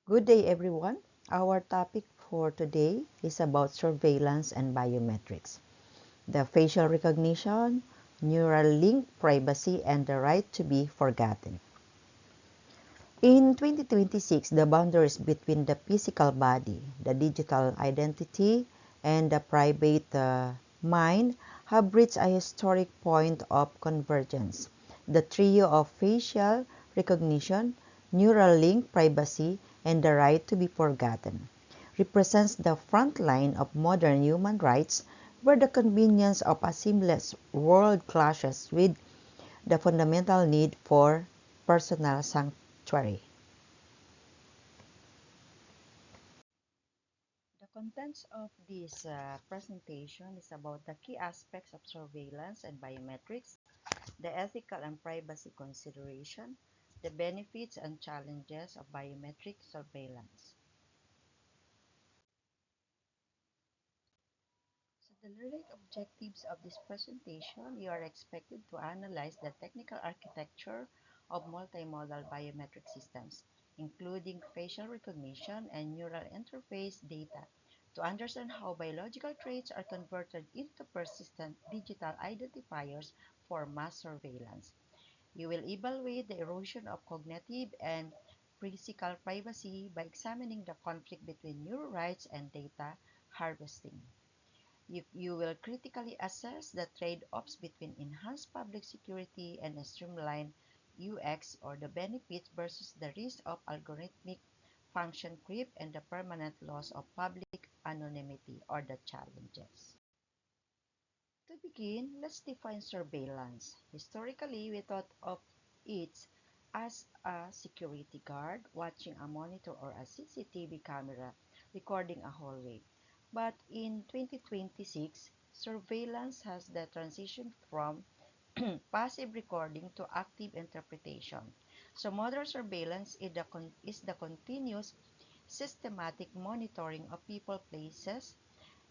Good day, everyone. Our topic for today is about surveillance and biometrics, the facial recognition, neural link privacy, and the right to be forgotten. In 2026, the boundaries between the physical body, the digital identity, and the private mind have reached a historic point of convergence. The trio of facial recognition, neural link privacy, and the right to be forgotten represents the front line of modern human rights, where the convenience of a seamless world clashes with the fundamental need for personal sanctuary. The contents of this presentation is about the key aspects of surveillance and biometrics, the ethical and privacy consideration, the benefits and challenges of biometric surveillance. So the learning objectives of this presentation, you are expected to analyze the technical architecture of multimodal biometric systems, including facial recognition and neural interface data, to understand how biological traits are converted into persistent digital identifiers for mass surveillance. You will evaluate the erosion of cognitive and physical privacy by examining the conflict between neural rights and data harvesting. You will critically assess the trade-offs between enhanced public security and a streamlined UX, or the benefits versus the risk of algorithmic function creep and the permanent loss of public anonymity, or the challenges. To begin, let's define surveillance. Historically, we thought of it as a security guard watching a monitor or a CCTV camera recording a hallway. But in 2026, surveillance has the transition from passive recording to active interpretation. So modern surveillance is the continuous systematic monitoring of people, places,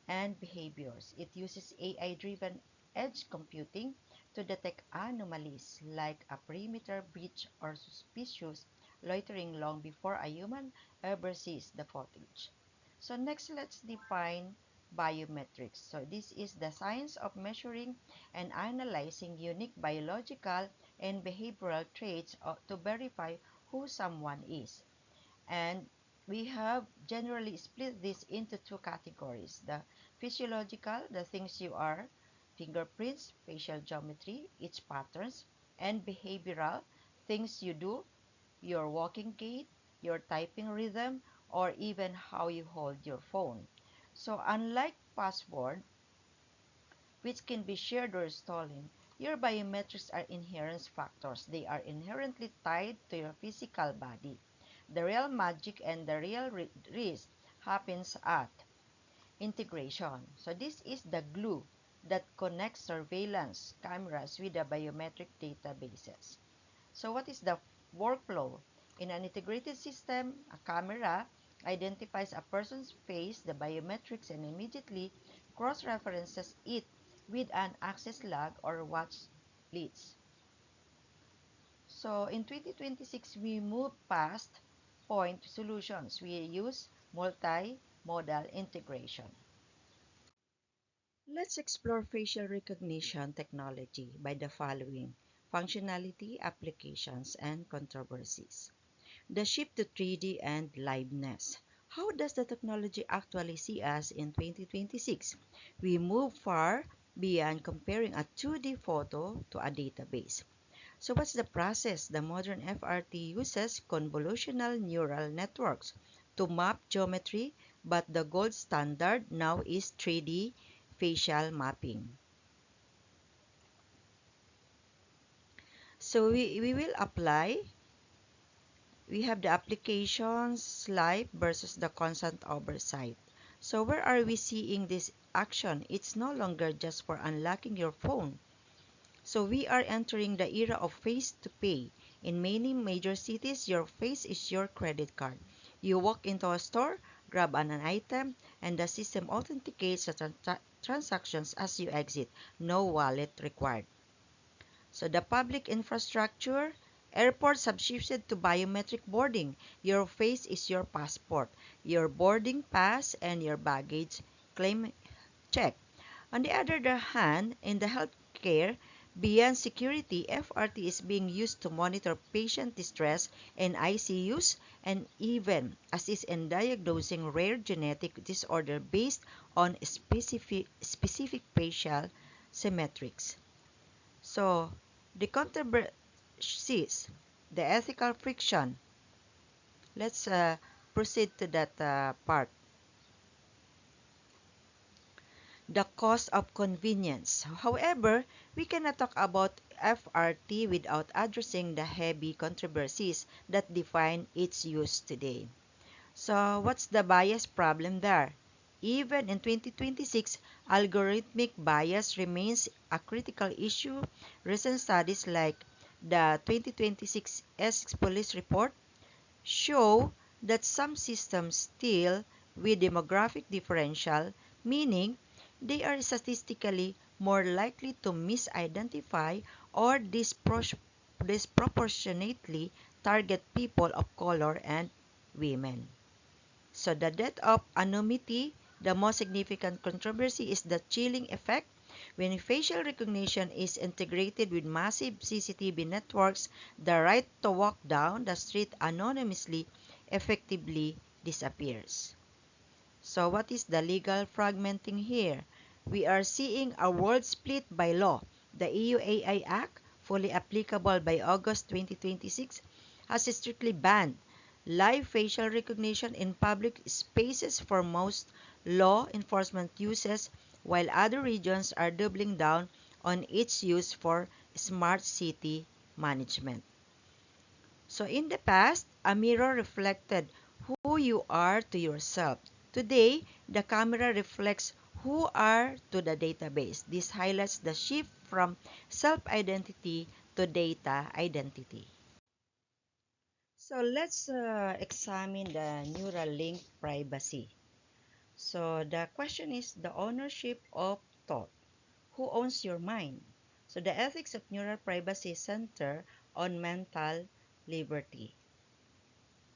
and behaviors. It uses AI-driven edge computing to detect anomalies like a perimeter breach or suspicious loitering long before a human ever sees the footage. So next, let's define biometrics. So this is the science of measuring and analyzing unique biological and behavioral traits to verify who someone is. And we have generally split this into two categories: the physiological, the things you are, fingerprints, facial geometry, itch patterns; and behavioral, things you do, your walking gait, your typing rhythm, or even how you hold your phone. So unlike password, which can be shared or stolen, your biometrics are inherent factors. They are inherently tied to your physical body. The real magic and the real risk happens at integration. So this is the glue that connects surveillance cameras with the biometric databases. So what is the workflow? In an integrated system, a camera identifies a person's face, the biometrics, and immediately cross-references it with an access log or watch list. So in 2026, we move past point solutions. We use multi-modal integration. Let's explore facial recognition technology by the following: functionality, applications, and controversies. The shift to 3D and liveness. How does the technology actually see us in 2026? We move far beyond comparing a 2D photo to a database. So what's the process? The modern FRT uses convolutional neural networks to map geometry, but the gold standard now is 3D facial mapping. So we will apply. We have the applications live versus the constant oversight. So where are we seeing this action? It's no longer just for unlocking your phone. So we are entering the era of face to pay. In many major cities, your face is your credit card. You walk into a store, grab an item, and the system authenticates the transactions as you exit. No wallet required. So the public infrastructure, Airports have shifted to biometric boarding. Your face is your passport, your boarding pass, and your baggage claim check. On the other hand, in the healthcare, beyond security, FRT is being used to monitor patient distress in ICUs and even assist in diagnosing rare genetic disorder based on specific facial symmetrics. So, the controversies, the ethical friction. Let's proceed to that part. The cost of convenience. However, we cannot talk about FRT without addressing the heavy controversies that define its use today. So, what's the bias problem there? Even in 2026, algorithmic bias remains a critical issue. Recent studies like the 2026 Essex Police Report show that some systems still with demographic differential, meaning they are statistically more likely to misidentify or disproportionately target people of color and women. So the death of anonymity, the most significant controversy is the chilling effect. When facial recognition is integrated with massive CCTV networks, the right to walk down the street anonymously effectively disappears. So what is the legal fragmenting here? We are seeing a world split by law. The EU AI Act, fully applicable by August 2026, has strictly banned live facial recognition in public spaces for most law enforcement uses, while other regions are doubling down on its use for smart city management. So in the past, a mirror reflected who you are to yourself. Today, the camera reflects who are to the database. This highlights the shift from self-identity to data identity. So let's examine the neural link privacy. So the question is the ownership of thought. Who owns your mind? So the ethics of neural privacy center on mental liberty.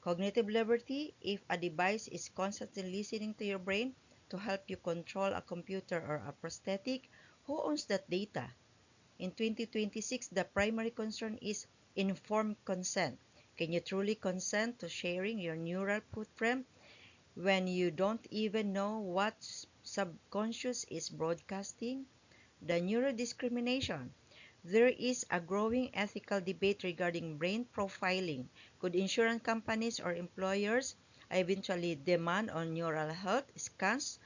Cognitive liberty, if a device is constantly listening to your brain to help you control a computer or a prosthetic, who owns that data? In 2026, the primary concern is informed consent. Can you truly consent to sharing your neural footprint when you don't even know what subconscious is broadcasting? The neurodiscrimination. There is a growing ethical debate regarding brain profiling. Could insurance companies or employers eventually demand on neural health scans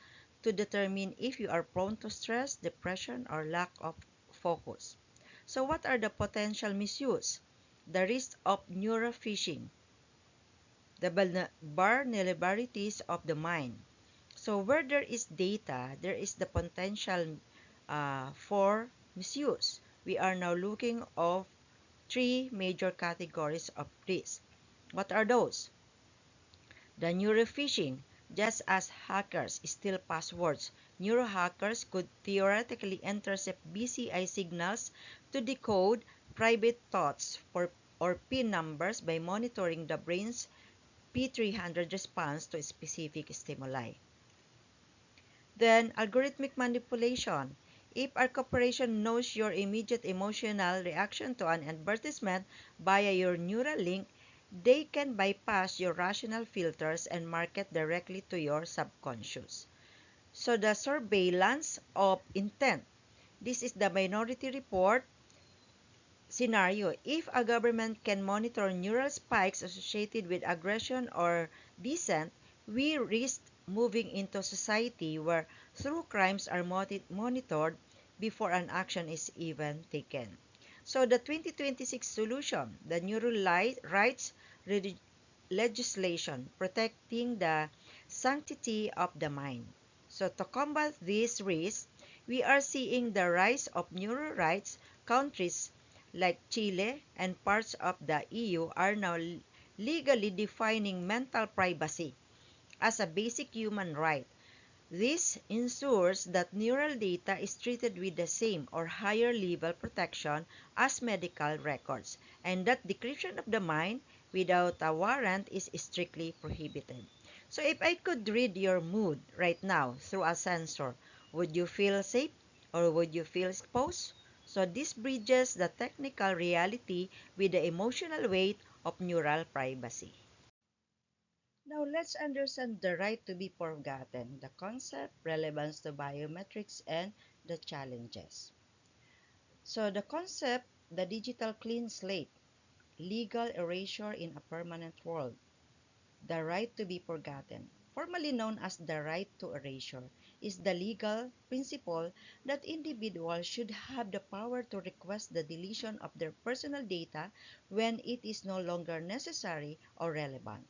to determine if you are prone to stress, depression, or lack of focus? So, what are the potential misuse? The risk of neurophishing, the vulnerabilities of the mind. So, where there is data, there is the potential for misuse. We are now looking of three major categories of risk. What are those? The neurophishing. Just as hackers steal passwords, neurohackers could theoretically intercept BCI signals to decode private thoughts or PIN numbers by monitoring the brain's P300 response to specific stimuli. Then, algorithmic manipulation. If a corporation knows your immediate emotional reaction to an advertisement via your neural link, they can bypass your rational filters and market directly to your subconscious. So, the surveillance of intent. This is the Minority Report scenario. If a government can monitor neural spikes associated with aggression or dissent, we risk moving into a society where true crimes are monitored before an action is even taken. So the 2026 solution, the neural rights legislation protecting the sanctity of the mind. So to combat this risk, we are seeing the rise of neural rights. Countries like Chile and parts of the EU are now legally defining mental privacy as a basic human right. This ensures that neural data is treated with the same or higher level protection as medical records, and that decryption of the mind without a warrant is strictly prohibited. So if I could read your mood right now through a sensor, would you feel safe or would you feel exposed? So this bridges the technical reality with the emotional weight of neural privacy. Now let's understand the right to be forgotten, the concept, relevance to biometrics, and the challenges. So the concept, the digital clean slate, legal erasure in a permanent world, the right to be forgotten, formerly known as the right to erasure, is the legal principle that individuals should have the power to request the deletion of their personal data when it is no longer necessary or relevant.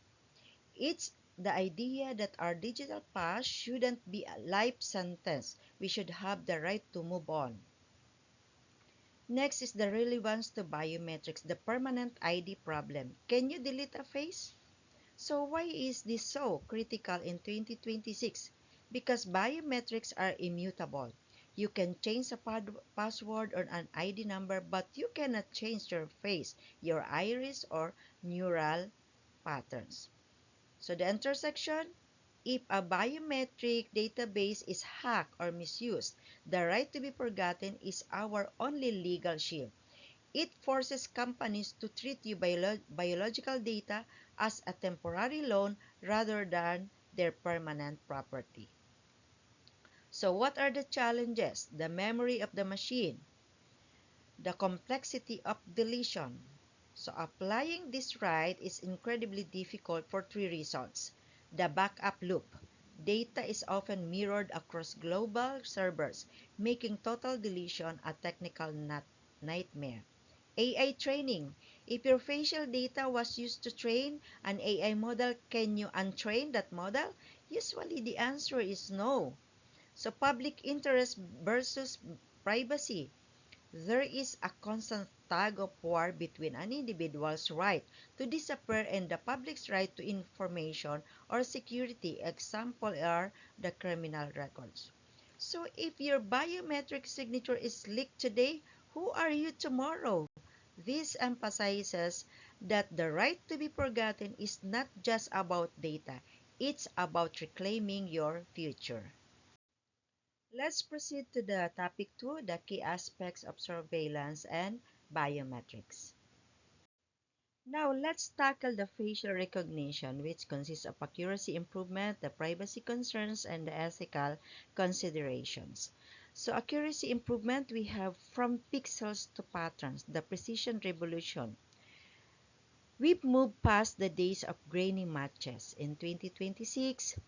It's the idea that our digital past shouldn't be a life sentence. We should have the right to move on. Next is the relevance to biometrics, the permanent ID problem. Can you delete a face? So why is this so critical in 2026? Because biometrics are immutable. You can change a password or an ID number, but you cannot change your face, your iris, or neural patterns. So the intersection, if a biometric database is hacked or misused, the right to be forgotten is our only legal shield. It forces companies to treat your biological data as a temporary loan rather than their permanent property. So what are the challenges? The memory of the machine, the complexity of deletion. So applying this right is incredibly difficult for three reasons. The backup loop. Data is often mirrored across global servers, making total deletion a technical nightmare. AI training. If your facial data was used to train an AI model, can you untrain that model? Usually the answer is no. So public interest versus privacy. There is a constant tug of war between an individual's right to disappear and the public's right to information or security. Example are the criminal records. So if your biometric signature is leaked today, who are you tomorrow? This emphasizes that the right to be forgotten is not just about data, it's about reclaiming your future. Let's proceed to the topic 2, the key aspects of surveillance and biometrics. Now, let's tackle the facial recognition, which consists of accuracy improvement, the privacy concerns, and the ethical considerations. So, accuracy improvement, we have from pixels to patterns, the precision revolution. We've moved past the days of grainy matches. In 2026,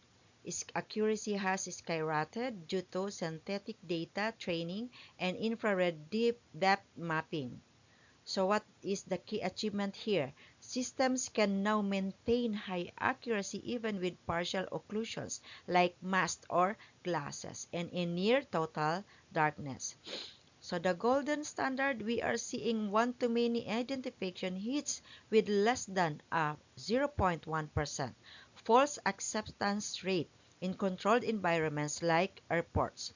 accuracy has skyrocketed due to synthetic data training and infrared deep depth mapping. So what is the key achievement here? Systems can now maintain high accuracy even with partial occlusions like masks or glasses and in near total darkness. So the golden standard, we are seeing one-to-many identification hits with less than a 0.1% false acceptance rate in controlled environments like airports.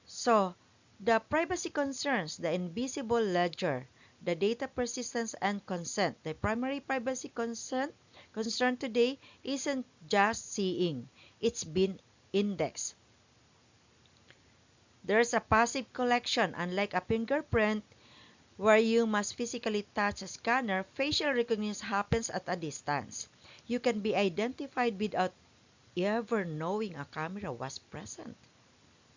So the privacy concerns, the invisible ledger, the data persistence and consent. The primary privacy concern today isn't just seeing, it's been indexed. There's a passive collection, unlike a fingerprint where you must physically touch a scanner, facial recognition happens at a distance. You can be identified without ever knowing a camera was present.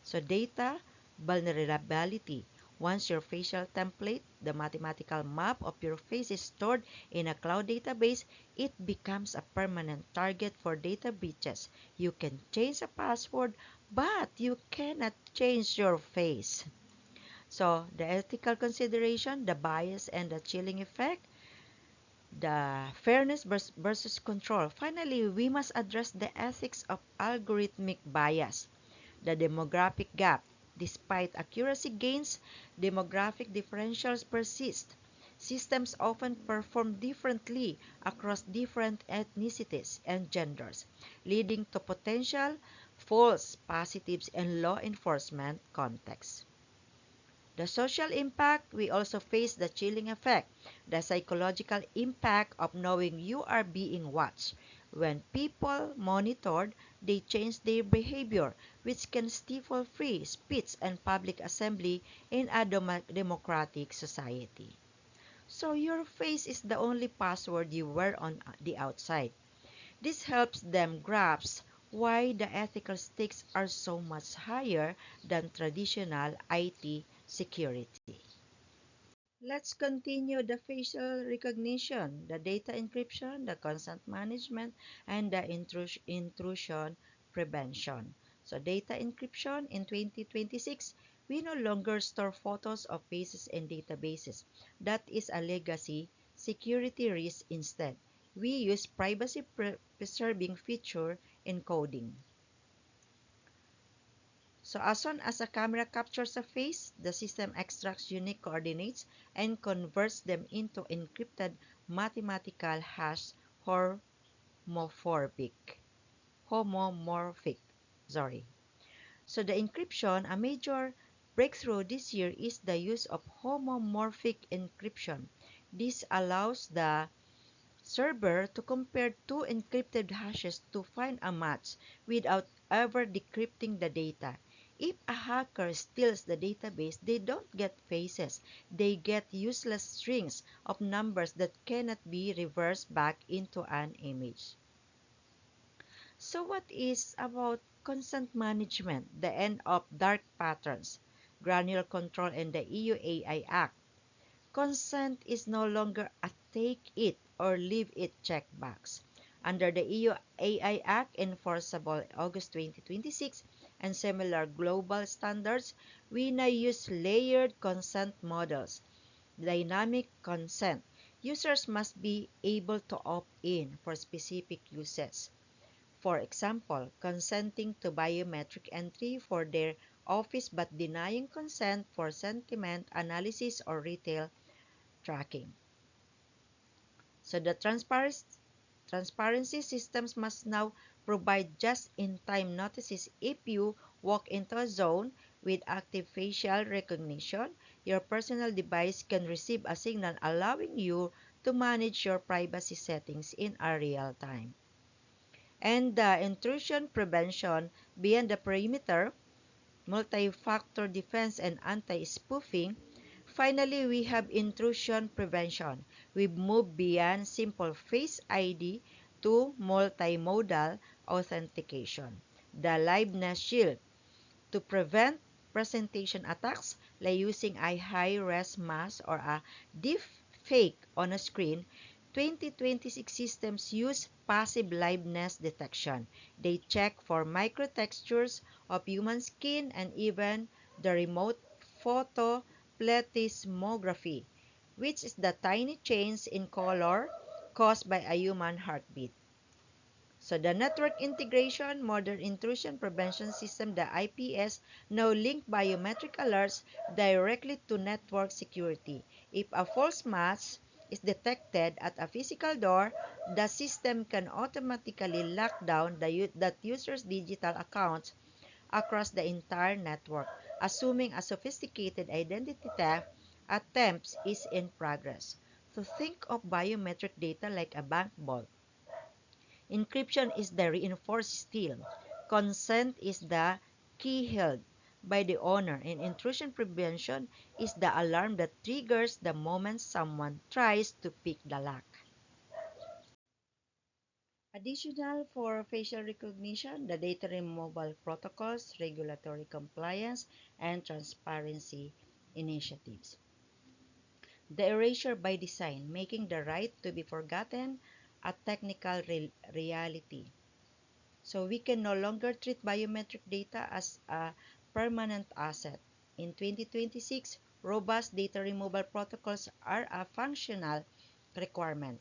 So data vulnerability. Once your facial template, the mathematical map of your face is stored in a cloud database, it becomes a permanent target for data breaches. You can change a password, but you cannot change your face. So the ethical consideration, the bias and the chilling effect, the fairness versus control. Finally, we must address the ethics of algorithmic bias, the demographic gap. Despite accuracy gains, demographic differentials persist. Systems often perform differently across different ethnicities and genders, leading to potential false positives in law enforcement contexts. The social impact, we also face the chilling effect, the psychological impact of knowing you are being watched. When people monitored, they change their behavior, which can stifle free speech and public assembly in a democratic society. So your face is the only password you wear on the outside. This helps them grasp why the ethical stakes are so much higher than traditional IT security. Let's continue the facial recognition, the data encryption, the consent management, and the intrusion prevention. So data encryption in 2026, we no longer store photos of faces in databases. That is a legacy security risk instead. We use privacy preserving feature encoding. So as soon as a camera captures a face, the system extracts unique coordinates and converts them into encrypted mathematical hash homomorphic. Homomorphic. Sorry. So the encryption, a major breakthrough this year is the use of homomorphic encryption. This allows the server to compare two encrypted hashes to find a match without ever decrypting the data. If a hacker steals the database, they don't get faces. They get useless strings of numbers that cannot be reversed back into an image. So what is about consent management, the end of dark patterns, granular control, and the EU AI Act? Consent is no longer a take it or leave it checkbox. Under the EU AI Act, enforceable August 2026, and similar global standards, we now use layered consent models. Dynamic consent. Users must be able to opt in for specific uses. For example, consenting to biometric entry for their office but denying consent for sentiment analysis or retail tracking. So the transparency systems must now provide just-in-time notices if you walk into a zone with active facial recognition. Your personal device can receive a signal allowing you to manage your privacy settings in a real time. And the intrusion prevention beyond the perimeter, multi-factor defense, and anti-spoofing. Finally, we have intrusion prevention. We've moved beyond simple Face ID to multimodal authentication. The liveness shield to prevent presentation attacks like using a high-res mask or a deep fake on a screen. 2026 systems use passive liveness detection. They check for microtextures of human skin and even the remote photo plethysmography, which is the tiny change in color caused by a human heartbeat. So the network integration, modern intrusion prevention system, the IPS, now link biometric alerts directly to network security. If a false match is detected at a physical door, the system can automatically lock down that user's digital accounts across the entire network, assuming a sophisticated identity theft attempts is in progress. So think of biometric data like a bank vault. Encryption is the reinforced seal. Consent is the key held by the owner, and intrusion prevention is the alarm that triggers the moment someone tries to pick the lock. Additional for facial recognition, the data removal protocols, regulatory compliance, and transparency initiatives. The erasure by design, making the right to be forgotten a technical reality. So we can no longer treat biometric data as a permanent asset. In 2026, robust data removal protocols are a functional requirement.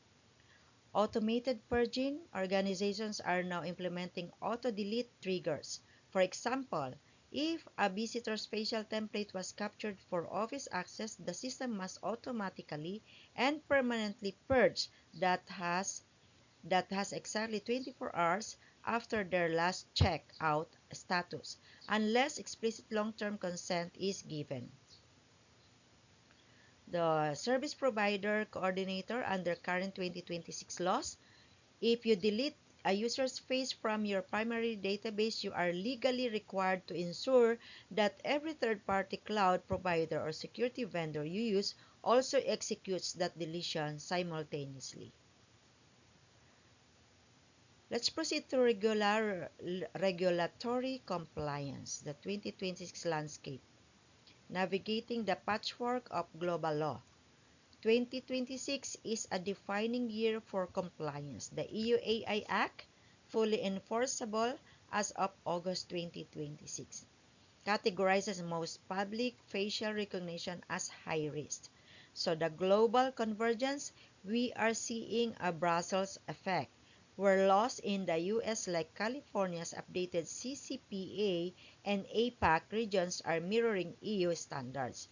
Automated purging, organizations are now implementing auto-delete triggers. For example, if a visitor's facial template was captured for office access, the system must automatically and permanently purge that has exactly 24 hours after their last check-out status, unless explicit long-term consent is given. The service provider coordinator under current 2026 laws, if you delete a user's face from your primary database, you are legally required to ensure that every third-party cloud provider or security vendor you use also executes that deletion simultaneously. Let's proceed to regulatory compliance, the 2026 landscape, navigating the patchwork of global law. 2026 is a defining year for compliance. The EU AI Act, fully enforceable as of August 2026, categorizes most public facial recognition as high risk. So the global convergence, we are seeing a Brussels effect, where laws in the US like California's updated CCPA and APAC regions are mirroring EU standards.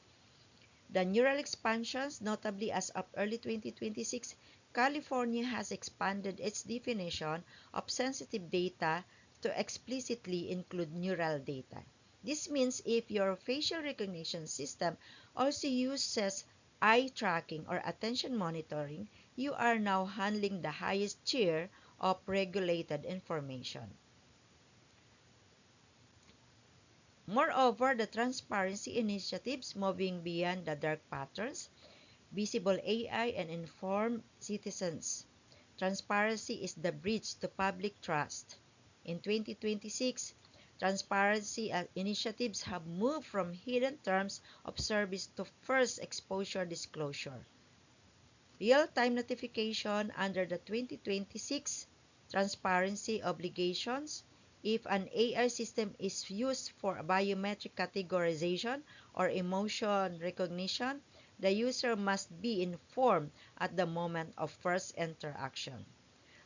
The neural expansions, notably as of early 2026, California has expanded its definition of sensitive data to explicitly include neural data. This means if your facial recognition system also uses eye tracking or attention monitoring, you are now handling the highest tier of regulated information. Moreover, the transparency initiatives moving beyond the dark patterns, visible AI, and informed citizens. Transparency is the bridge to public trust. In 2026, transparency initiatives have moved from hidden terms of service to first exposure disclosure. Real-time notification under the 2026 transparency obligations. If an AI system is used for biometric categorization or emotion recognition, the user must be informed at the moment of first interaction.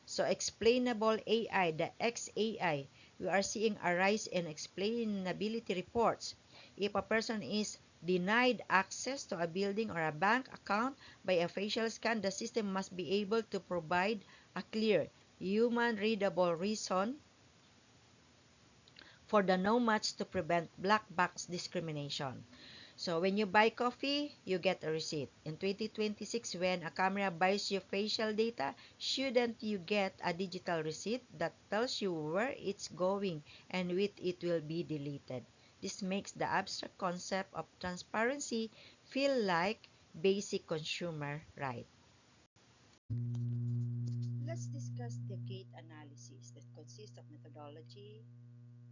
So explainable AI, the XAI, we are seeing a rise in explainability reports. If a person is denied access to a building or a bank account by a facial scan, the system must be able to provide a clear, human-readable reason for the no match to prevent black box discrimination. So when you buy coffee, you get a receipt. In 2026, when a camera buys you facial data, shouldn't you get a digital receipt that tells you where it's going and when it will be deleted? This makes the abstract concept of transparency feel like basic consumer right. Let's discuss the gait analysis that consists of methodology,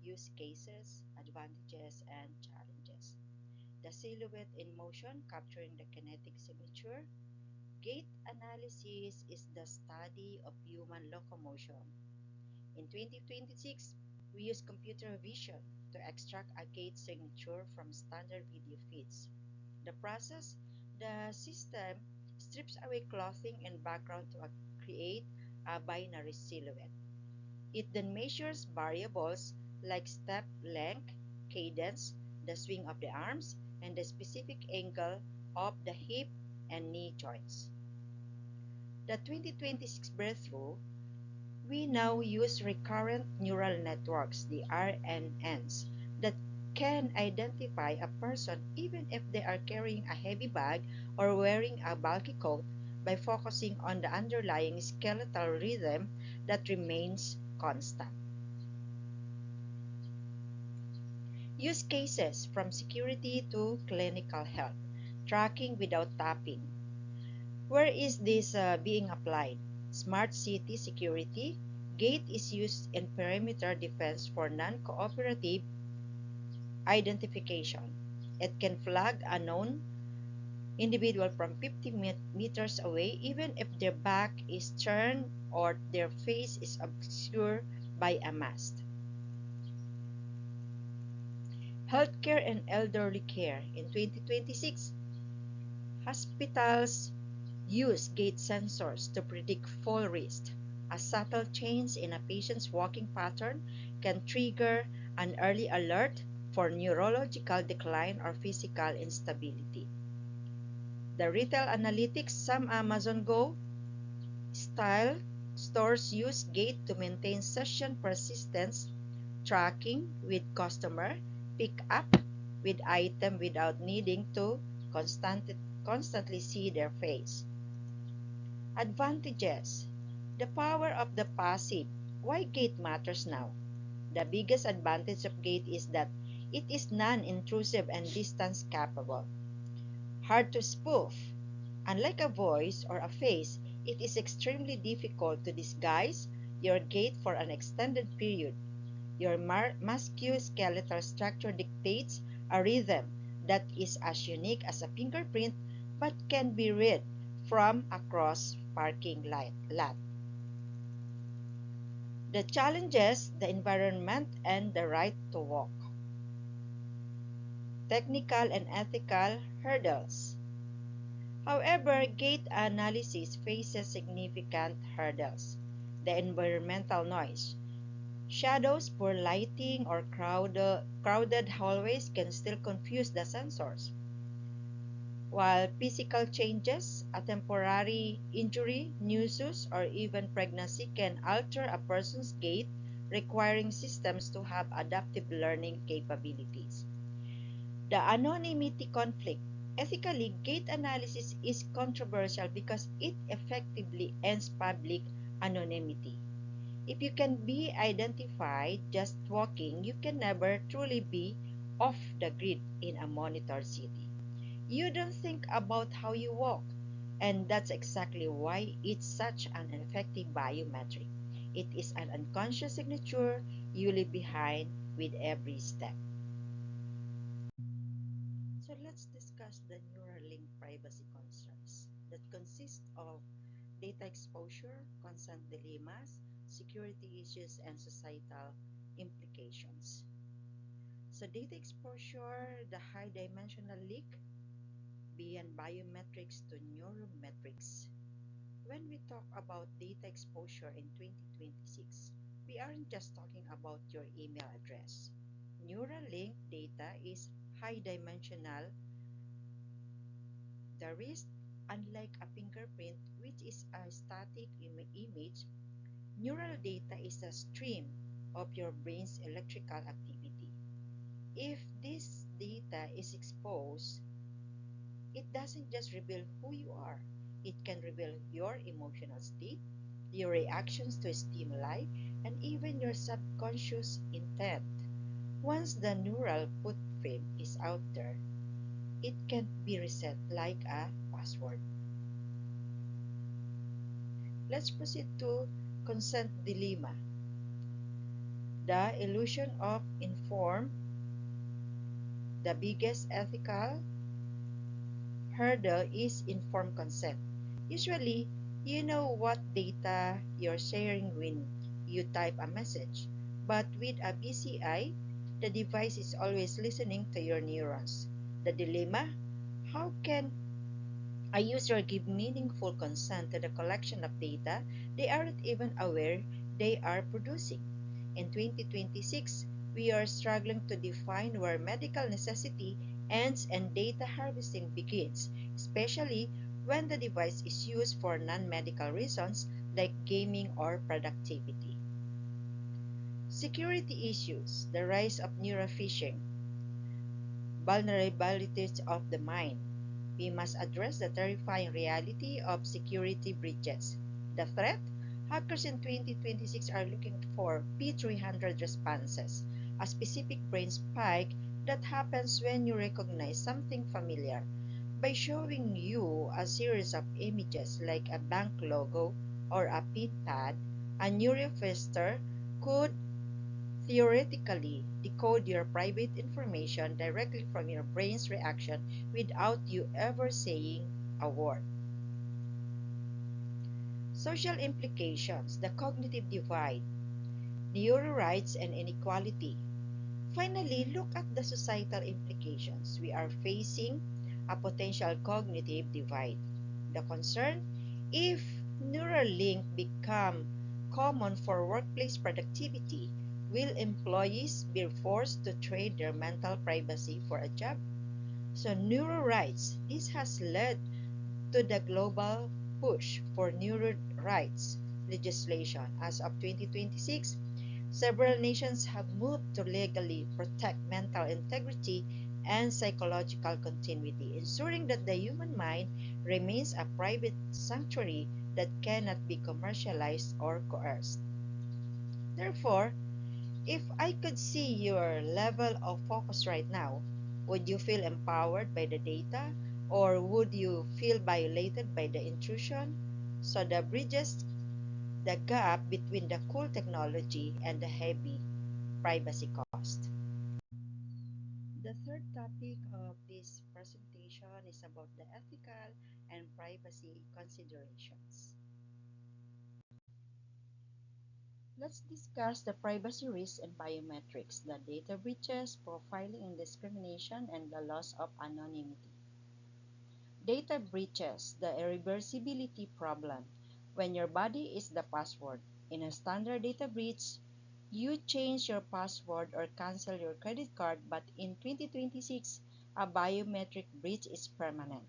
use cases, advantages, and challenges. The silhouette in motion capturing the kinetic signature. Gait analysis is the study of human locomotion. In 2026, we use computer vision to extract a gait signature from standard video feeds. The process, the system strips away clothing and background to create a binary silhouette. It then measures variables like step length, cadence, the swing of the arms, and the specific angle of the hip and knee joints. The 2026 breakthrough, we now use recurrent neural networks, the RNNs, that can identify a person even if they are carrying a heavy bag or wearing a bulky coat by focusing on the underlying skeletal rhythm that remains constant. Use cases from security to clinical health. Tracking without tapping. Where is this being applied? Smart city security. Gate is used in perimeter defense for non-cooperative identification. It can flag a known individual from 50 meters away even if their back is turned or their face is obscured by a mask. Healthcare and elderly care. In 2026, hospitals use gait sensors to predict fall risk. A subtle change in a patient's walking pattern can trigger an early alert for neurological decline or physical instability. The retail analytics, some Amazon Go style Stores use gait to maintain session persistence, tracking with customer, pick up with item without needing to constantly see their face. Advantages. The power of the passive. Why gait matters now? The biggest advantage of gait is that it is non-intrusive and distance capable. Hard to spoof. Unlike a voice or a face, it is extremely difficult to disguise your gait for an extended period. Your musculoskeletal structure dictates a rhythm that is as unique as a fingerprint but can be read from across parking lot. The challenges, the environment, and the right to walk. Technical and ethical hurdles. However, gait analysis faces significant hurdles. The environmental noise. Shadows, poor lighting, or crowded hallways can still confuse the sensors. While physical changes, a temporary injury, nuisance, or even pregnancy can alter a person's gait, requiring systems to have adaptive learning capabilities. The anonymity conflict. Ethically, gait analysis is controversial because it effectively ends public anonymity. If you can be identified just walking, you can never truly be off the grid in a monitored city. You don't think about how you walk, and that's exactly why it's such an effective biometric. It is an unconscious signature you leave behind with every step. So let's discuss the Neuralink privacy concerns that consist of data exposure, consent dilemmas, security issues, and societal implications. So data exposure, the high dimensional leak beyond biometrics to neurometrics. When we talk about data exposure in 2026, we aren't just talking about your email address. Neuralink data is high dimensional. The risk, unlike a fingerprint, which is a static image, neural data is a stream of your brain's electrical activity. If this data is exposed, it doesn't just reveal who you are, it can reveal your emotional state, your reactions to stimuli, and even your subconscious intent. Once the neural footprint is out there, it can be reset like a password. Let's proceed to consent dilemma. The illusion of informed, the biggest ethical hurdle is informed consent. Usually, you know what data you're sharing when you type a message. But with a BCI, the device is always listening to your neurons. The dilemma: how can a user give meaningful consent to the collection of data they aren't even aware they are producing? In 2026, we are struggling to define where medical necessity ends and data harvesting begins, especially when the device is used for non-medical reasons like gaming or productivity. Security issues, the rise of neurophishing, vulnerabilities of the mind. We must address the terrifying reality of security breaches. The threat? Hackers in 2026 are looking for P300 responses, a specific brain spike that happens when you recognize something familiar. By showing you a series of images like a bank logo or a PIN pad, a neurophester could theoretically decode your private information directly from your brain's reaction without you ever saying a word. Social implications, the cognitive divide, neuro rights, and inequality. Finally, look at the societal implications. We are facing a potential cognitive divide. The concern: if Neuralink become common for workplace productivity, will employees be forced to trade their mental privacy for a job? So neuro rights. This has led to the global push for neuro rights. legislation. As of 2026, several nations have moved to legally protect mental integrity and psychological continuity, ensuring that the human mind remains a private sanctuary that cannot be commercialized or coerced. Therefore, if I could see your level of focus right now, would you feel empowered by the data or would you feel violated by the intrusion? So the bridges the gap between the cool technology and the heavy privacy cost. The third topic of this presentation is about the ethical and privacy considerations. Let's discuss the privacy risks and biometrics, the data breaches, profiling and discrimination, and the loss of anonymity. Data breaches, the irreversibility problem. When your body is the password. In a standard data breach, you change your password or cancel your credit card, but in 2026, a biometric breach is permanent.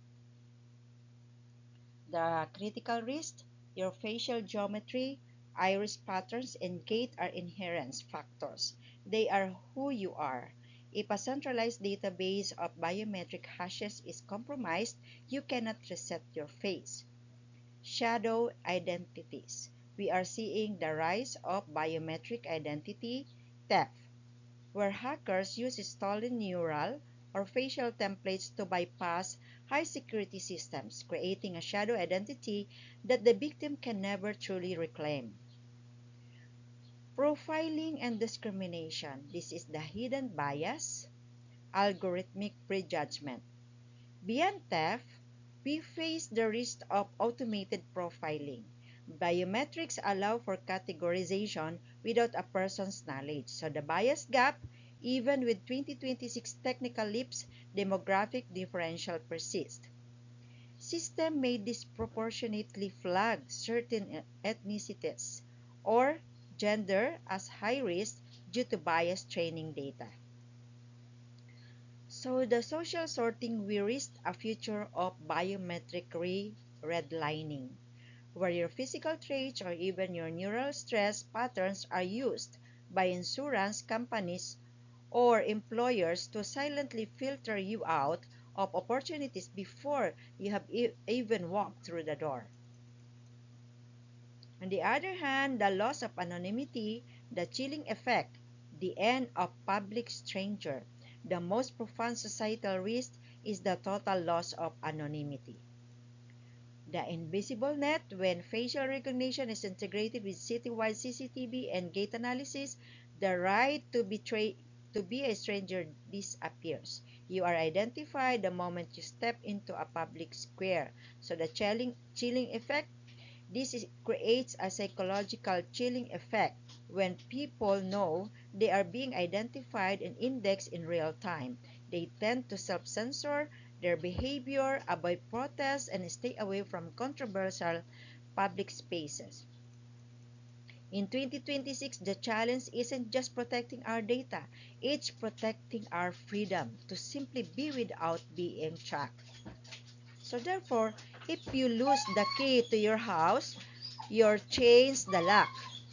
The critical risk, your facial geometry, iris patterns, and gait are inherent factors. They are who you are. If a centralized database of biometric hashes is compromised, you cannot reset your face. Shadow identities. We are seeing the rise of biometric identity theft, where hackers use stolen neural or facial templates to bypass high security systems, creating a shadow identity that the victim can never truly reclaim. Profiling and discrimination. This is the hidden bias, algorithmic prejudgment. Beyond theft, we face the risk of automated profiling. Biometrics allow for categorization without a person's knowledge. So the bias gap, even with 2026 technical leaps, demographic differential persists. System may disproportionately flag certain ethnicities or gender as high risk due to biased training data. So the social sorting, we risk a future of biometric redlining, where your physical traits or even your neural stress patterns are used by insurance companies or employers to silently filter you out of opportunities before you have even walked through the door. On the other hand, the loss of anonymity, the chilling effect, the end of public stranger, the most profound societal risk is the total loss of anonymity. The invisible net, when facial recognition is integrated with citywide CCTV and gait analysis, the right to be a stranger disappears. You are identified the moment you step into a public square. So the chilling effect, creates a psychological chilling effect when people know they are being identified and indexed in real time. They tend to self-censor their behavior, avoid protests, and stay away from controversial public spaces. In 2026, the challenge isn't just protecting our data, it's protecting our freedom to simply be without being tracked. So therefore, if you lose the key to your house, your chain's the lock.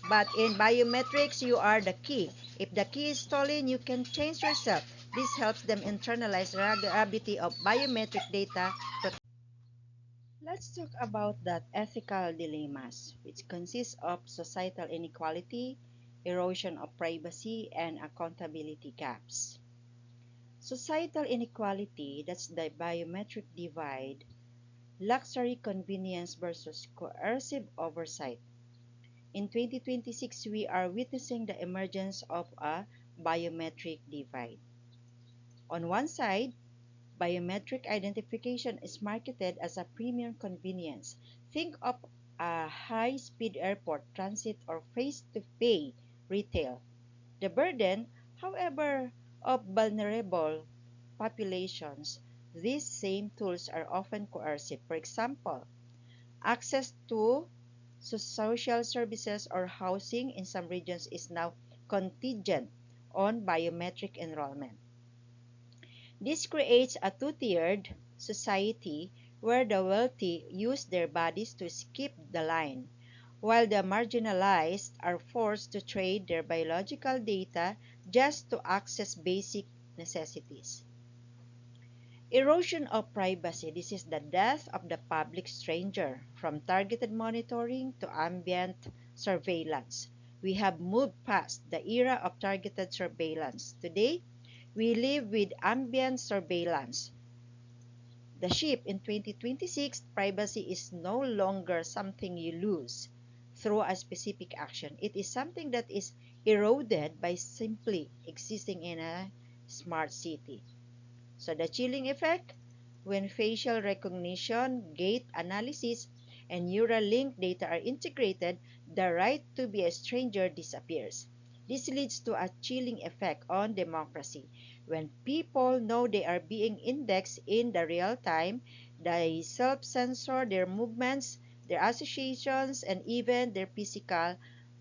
But in biometrics, you are the key. If the key is stolen, you can change yourself. This helps them internalize the gravity of biometric data. Let's talk about that ethical dilemmas, which consist of societal inequality, erosion of privacy, and accountability gaps. Societal inequality, that's the biometric divide, luxury convenience versus coercive oversight. In 2026, we are witnessing the emergence of a biometric divide. On one side, biometric identification is marketed as a premium convenience. Think of a high-speed airport transit or face-to-pay retail. The burden, however, of vulnerable populations, these same tools are often coercive. For example, access to social services or housing in some regions is now contingent on biometric enrollment. This creates a two-tiered society where the wealthy use their bodies to skip the line, while the marginalized are forced to trade their biological data just to access basic necessities. Erosion of privacy. This is the death of the public stranger. From targeted monitoring to ambient surveillance, we have moved past the era of targeted surveillance. Today, we live with ambient surveillance. The shift in 2026, privacy is no longer something you lose through a specific action. It is something that is eroded by simply existing in a smart city. So the chilling effect, when facial recognition, gait analysis, and neural link data are integrated, the right to be a stranger disappears. This leads to a chilling effect on democracy. When people know they are being indexed in the real time, they self-censor their movements, their associations, and even their physical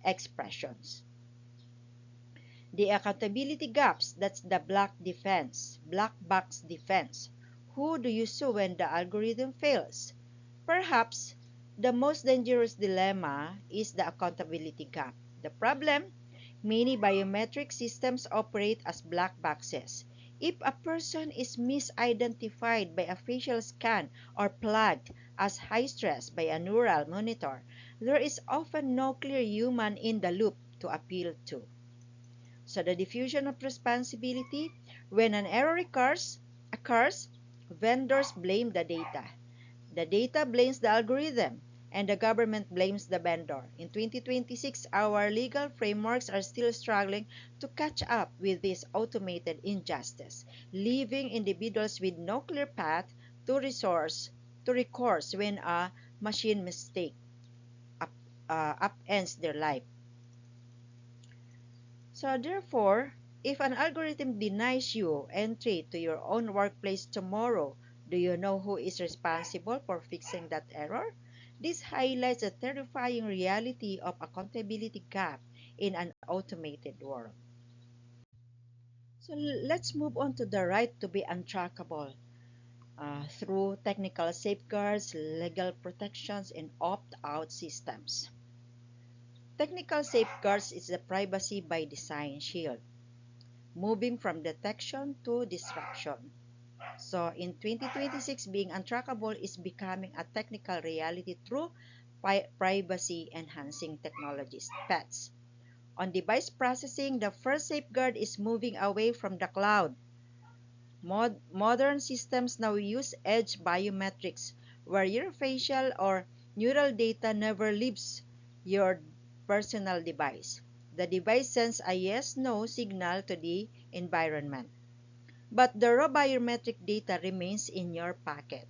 expressions. The accountability gaps, that's the black box defense. Who do you sue when the algorithm fails? Perhaps the most dangerous dilemma is the accountability gap. The problem, many biometric systems operate as black boxes. If a person is misidentified by a facial scan or flagged as high stress by a neural monitor, there is often no clear human in the loop to appeal to. So the diffusion of responsibility, when an error occurs, vendors blame the data. The data blames the algorithm, and the government blames the vendor. In 2026, our legal frameworks are still struggling to catch up with this automated injustice, leaving individuals with no clear path to recourse when a machine mistake up, upends their life. So therefore, if an algorithm denies you entry to your own workplace tomorrow, do you know who is responsible for fixing that error? This highlights the terrifying reality of accountability gap in an automated world. So let's move on to the right to be untrackable through technical safeguards, legal protections, and opt-out systems. Technical safeguards is the privacy by design shield, moving from detection to disruption. So in 2026, being untrackable is becoming a technical reality through privacy enhancing technologies, PETs. On device processing, the first safeguard is moving away from the cloud. Modern systems now use edge biometrics, where your facial or neural data never leaves your personal device. The device sends a yes-no signal to the environment, but the raw biometric data remains in your pocket.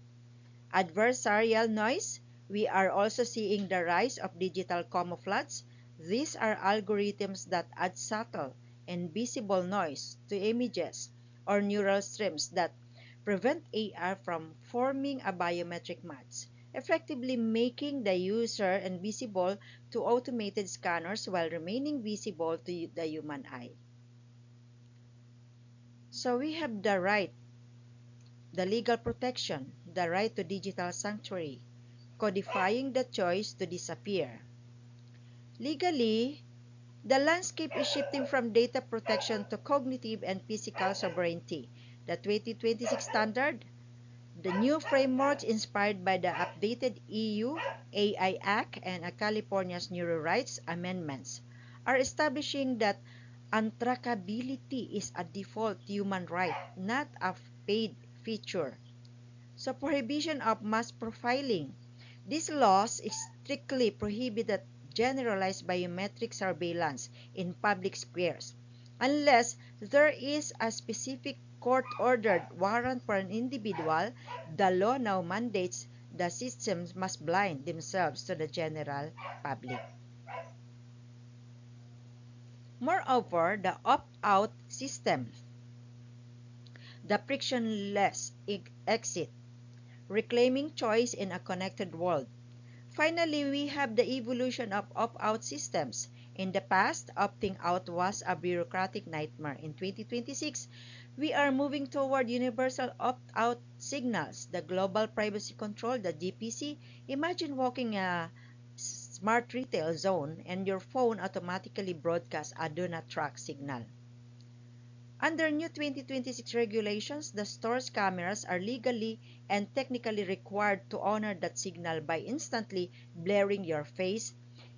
Adversarial noise. We are also seeing the rise of digital camouflage. These are algorithms that add subtle and visible noise to images or neural streams that prevent AI from forming a biometric match, effectively making the user invisible to automated scanners while remaining visible to the human eye. So we have the legal protection, the right to digital sanctuary, codifying the choice to disappear. Legally, the landscape is shifting from data protection to cognitive and physical sovereignty. The 2026 standard, the new frameworks inspired by the updated EU AI Act and California's Neuro Rights Amendments, are establishing that untrackability is a default human right, not a paid feature. So prohibition of mass profiling. These laws strictly prohibit generalized biometric surveillance in public squares unless there is a specific court-ordered warrant for an individual. The law now mandates the systems must blind themselves to the general public. Moreover, the opt-out system, the frictionless exit, reclaiming choice in a connected world. Finally, we have the evolution of opt-out systems. In the past, opting out was a bureaucratic nightmare. In 2026, we are moving toward universal opt-out signals, the Global Privacy Control, the GPC. Imagine walking a smart retail zone and your phone automatically broadcasts a do not track signal. Under new 2026 regulations, the store's cameras are legally and technically required to honor that signal by instantly blurring your face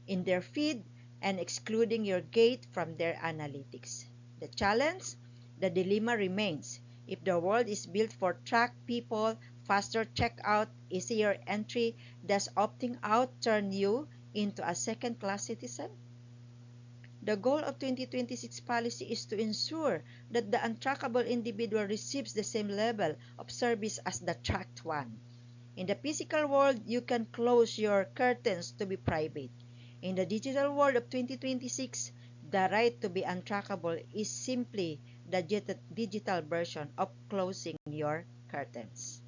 in their feed and excluding your gait from their analytics. The challenge? The dilemma remains. If the world is built for track people, faster checkout, easier entry, does opting out turn you into a second-class citizen? The goal of 2026 policy is to ensure that the untrackable individual receives the same level of service as the tracked one. In the physical world, you can close your curtains to be private. In the digital world of 2026, the right to be untrackable is simply the digital version of closing your curtains.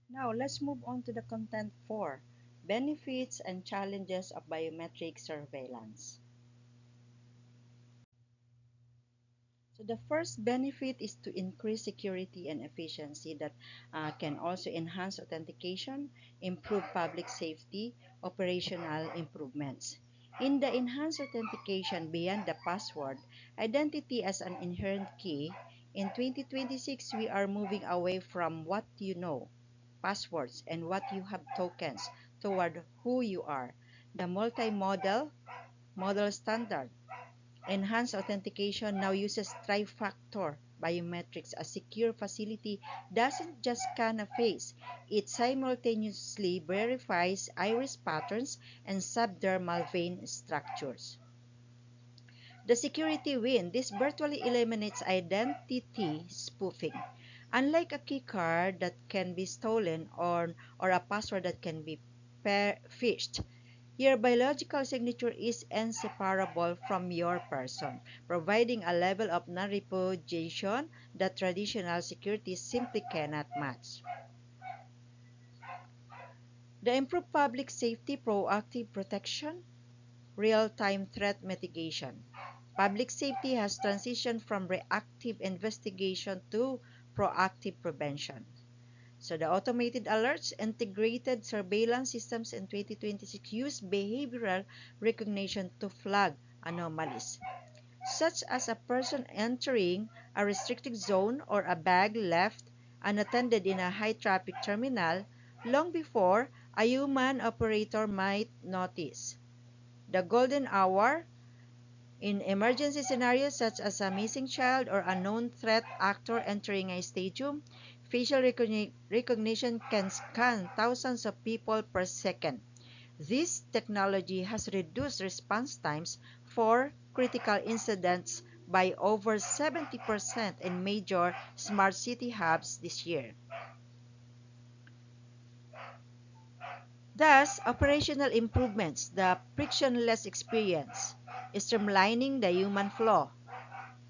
Now, let's move on to the content 4, benefits and challenges of biometric surveillance. So the first benefit is to increase security and efficiency that can also enhance authentication, improve public safety, operational improvements. In the enhanced authentication beyond the password, identity as an inherent key, in 2026 we are moving away from what you know, passwords, and what you have tokens toward who you are. The model standard enhanced authentication now uses tri-factor biometrics. A secure facility doesn't just scan a face, it simultaneously verifies iris patterns and subdermal vein structures. The security win. This virtually eliminates identity spoofing. Unlike a key card that can be stolen or a password that can be phished, your biological signature is inseparable from your person, providing a level of non-repudiation that traditional security simply cannot match. The improved public safety, proactive protection, real-time threat mitigation. Public safety has transitioned from reactive investigation to proactive prevention. So the automated alerts, integrated surveillance systems in 2026 use behavioral recognition to flag anomalies, such as a person entering a restricted zone or a bag left unattended in a high-traffic terminal long before a human operator might notice. The golden hour in emergency scenarios such as a missing child or a known threat actor entering a stadium, facial recognition can scan thousands of people per second. This technology has reduced response times for critical incidents by over 70% in major smart city hubs this year. Thus, operational improvements, the frictionless experience, streamlining the human flow.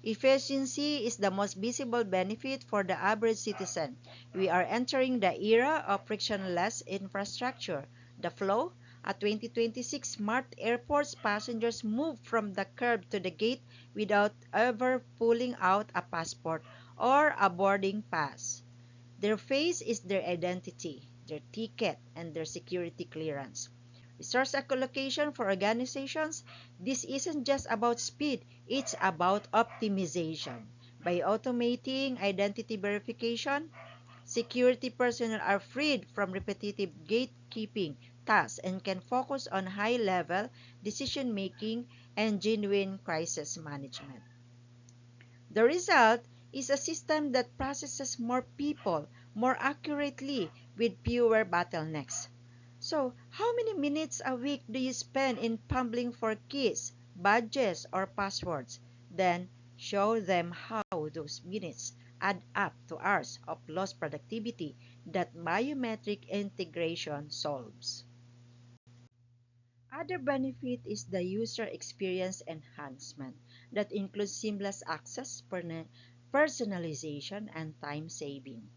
Efficiency is the most visible benefit for the average citizen. We are entering the era of frictionless infrastructure. The flow, at 2026 smart airports, passengers move from the curb to the gate without ever pulling out a passport or a boarding pass. Their face is their identity, their ticket, and their security clearance. Resource allocation for organizations, this isn't just about speed, it's about optimization. By automating identity verification, security personnel are freed from repetitive gatekeeping tasks and can focus on high-level decision-making and genuine crisis management. The result is a system that processes more people more accurately with fewer bottlenecks. So, how many minutes a week do you spend in fumbling for keys, badges, or passwords? Then, show them how those minutes add up to hours of lost productivity that biometric integration solves. Other benefit is the user experience enhancement that includes seamless access, personalization, and time saving.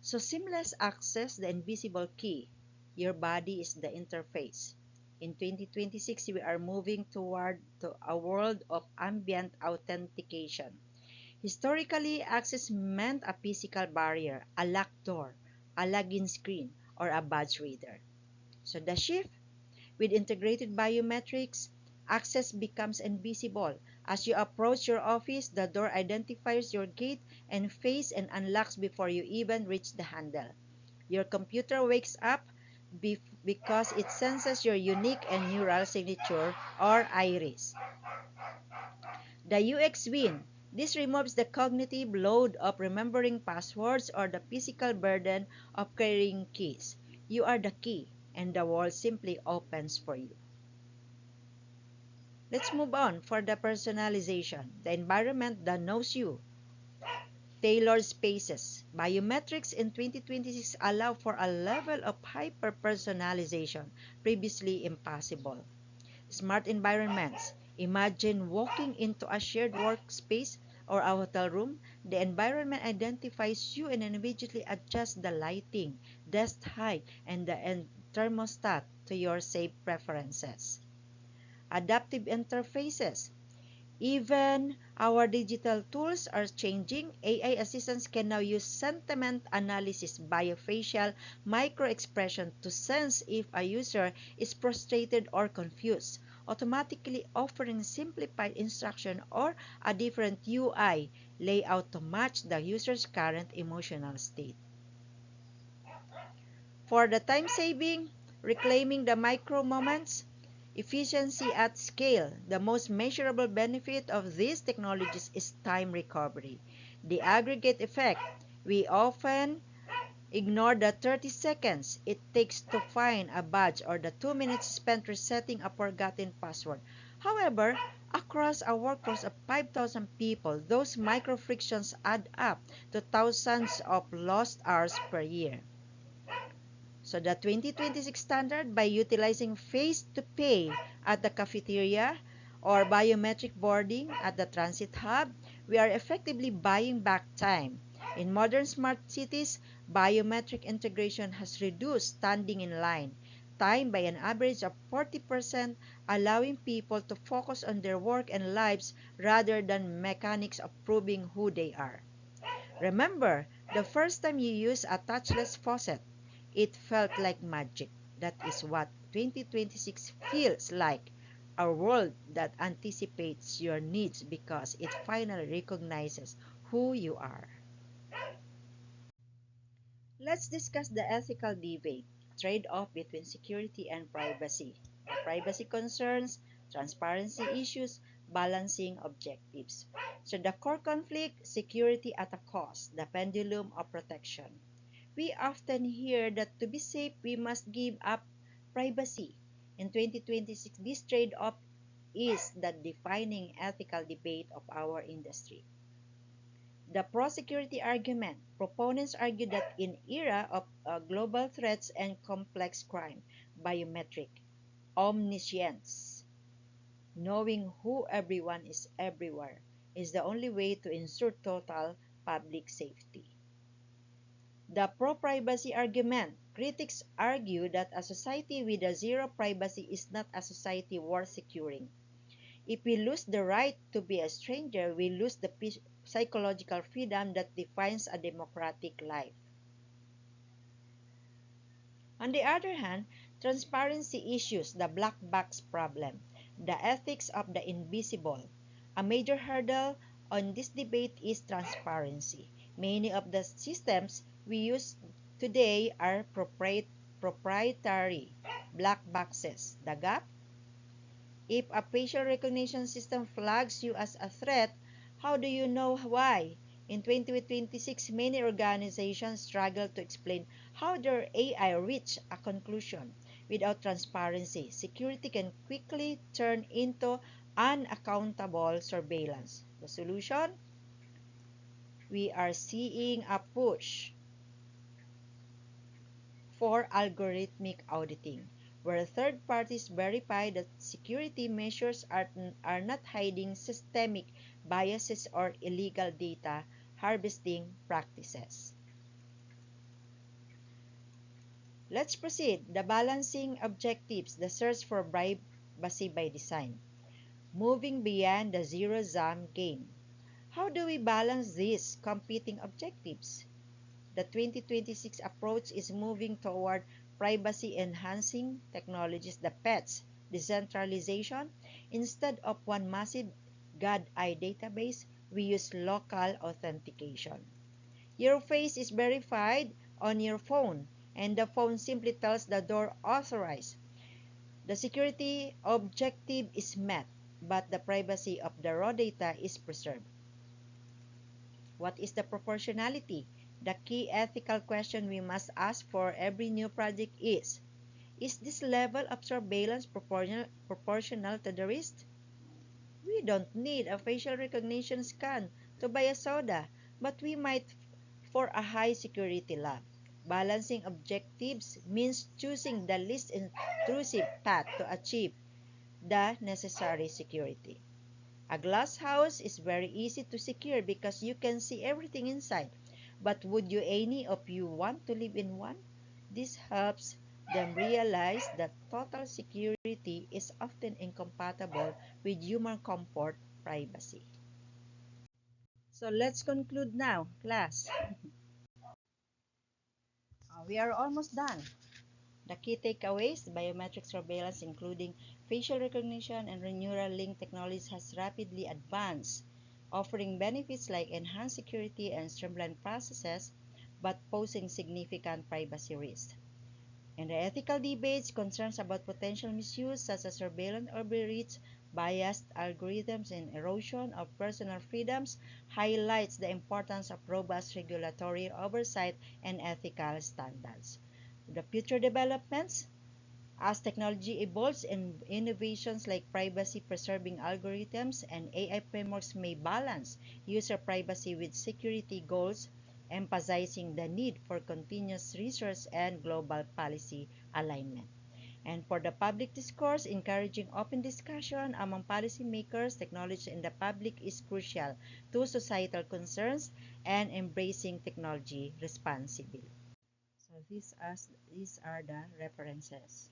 So seamless access, the invisible key. Your body is the interface. In 2026, we are moving toward a world of ambient authentication. Historically, access meant a physical barrier, a locked door, a login screen, or a badge reader. So the shift, With integrated biometrics, access becomes invisible. As you approach your office, the door identifies your gait and face and unlocks before you even reach the handle. Your computer wakes up because it senses your unique and neural signature or iris. The UX win. This removes the cognitive load of remembering passwords or the physical burden of carrying keys. You are the key, and the world simply opens for you. Let's move on for the personalization, the environment that knows you. Tailored spaces. Biometrics in 2026 allow for a level of hyper-personalization previously impossible. Smart environments. Imagine walking into a shared workspace or a hotel room. The environment identifies you and immediately adjusts the lighting, desk height, and thermostat to your safe preferences. Adaptive interfaces. Even our digital tools are changing. AI assistants can now use sentiment analysis, biofacial microexpression to sense if a user is frustrated or confused, automatically offering simplified instruction or a different UI layout to match the user's current emotional state. For the time saving, reclaiming the micro moments, efficiency at scale. The most measurable benefit of these technologies is time recovery. The aggregate effect. We often ignore the 30 seconds it takes to find a badge or the 2 minutes spent resetting a forgotten password. However, across a workforce of 5,000 people, those micro frictions add up to thousands of lost hours per year. So the 2026 standard, by utilizing face to pay at the cafeteria or biometric boarding at the transit hub, we are effectively buying back time. In modern smart cities, biometric integration has reduced standing in line time by an average of 40%, allowing people to focus on their work and lives rather than mechanics of proving who they are. Remember, the first time you used a touchless faucet, it felt like magic. That is what 2026 feels like, a world that anticipates your needs because it finally recognizes who you are. Let's discuss the ethical debate, trade-off between security and privacy. The privacy concerns, transparency issues, balancing objectives. So the core conflict, security at a cost, the pendulum of protection. We often hear that to be safe, we must give up privacy. In 2026, this trade-off is the defining ethical debate of our industry. The pro-security argument. Proponents argue that in era of global threats and complex crime, biometric omniscience, knowing who everyone is everywhere, is the only way to ensure total public safety. The pro-privacy argument. Critics argue that a society with a zero privacy is not a society worth securing. If we lose the right to be a stranger, we lose the psychological freedom that defines a democratic life. On the other hand, transparency issues, the black box problem, the ethics of the invisible. A major hurdle on this debate is transparency. Many of the systems we use today are proprietary black boxes. The gap: if a facial recognition system flags you as a threat, how do you know why? In 2026, many organizations struggle to explain how their AI reached a conclusion. Without transparency, security can quickly turn into unaccountable surveillance. The solution? We are seeing a push for algorithmic auditing, where third parties verify that security measures are not hiding systemic biases or illegal data harvesting practices. Let's proceed. The balancing objectives, the search for privacy by design. Moving beyond the zero-sum game. How do we balance these competing objectives? The 2026 approach is moving toward privacy-enhancing technologies, the PETs, decentralization. Instead of one massive God-eye database, we use local authentication. Your face is verified on your phone, and the phone simply tells the door authorized. The security objective is met, but the privacy of the raw data is preserved. What is the proportionality? The key ethical question we must ask for every new project is this level of surveillance proportional to the risk? We don't need a facial recognition scan to buy a soda, but we might for a high security lab. Balancing objectives means choosing the least intrusive path to achieve the necessary security. A glass house is very easy to secure because you can see everything inside. But would you any of you want to live in one? This helps them realize that total security is often incompatible with human comfort privacy. So let's conclude now, class. We are almost done. The key takeaways, biometric surveillance including facial recognition and neural link technologies has rapidly advanced, offering benefits like enhanced security and streamlined processes, but posing significant privacy risks. And the ethical debates, concerns about potential misuse such as surveillance overreach, biased algorithms, and erosion of personal freedoms highlights the importance of robust regulatory oversight and ethical standards. The future developments, as technology evolves and innovations like privacy-preserving algorithms and AI frameworks may balance user privacy with security goals, emphasizing the need for continuous research and global policy alignment. And for the public discourse, encouraging open discussion among policymakers, technology, and the public is crucial to societal concerns and embracing technology responsibly. So these are the references.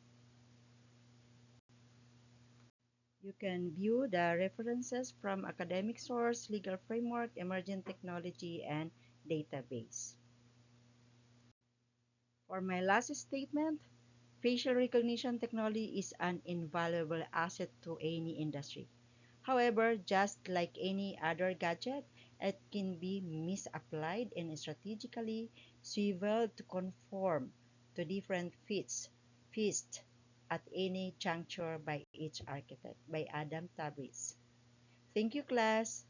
You can view the references from academic source, legal framework, emerging technology, and database. For my last statement, facial recognition technology is an invaluable asset to any industry. However, just like any other gadget, it can be misapplied and strategically swiveled to conform to different feasts at any juncture by each architect by Adam Tabriz. Thank you, class.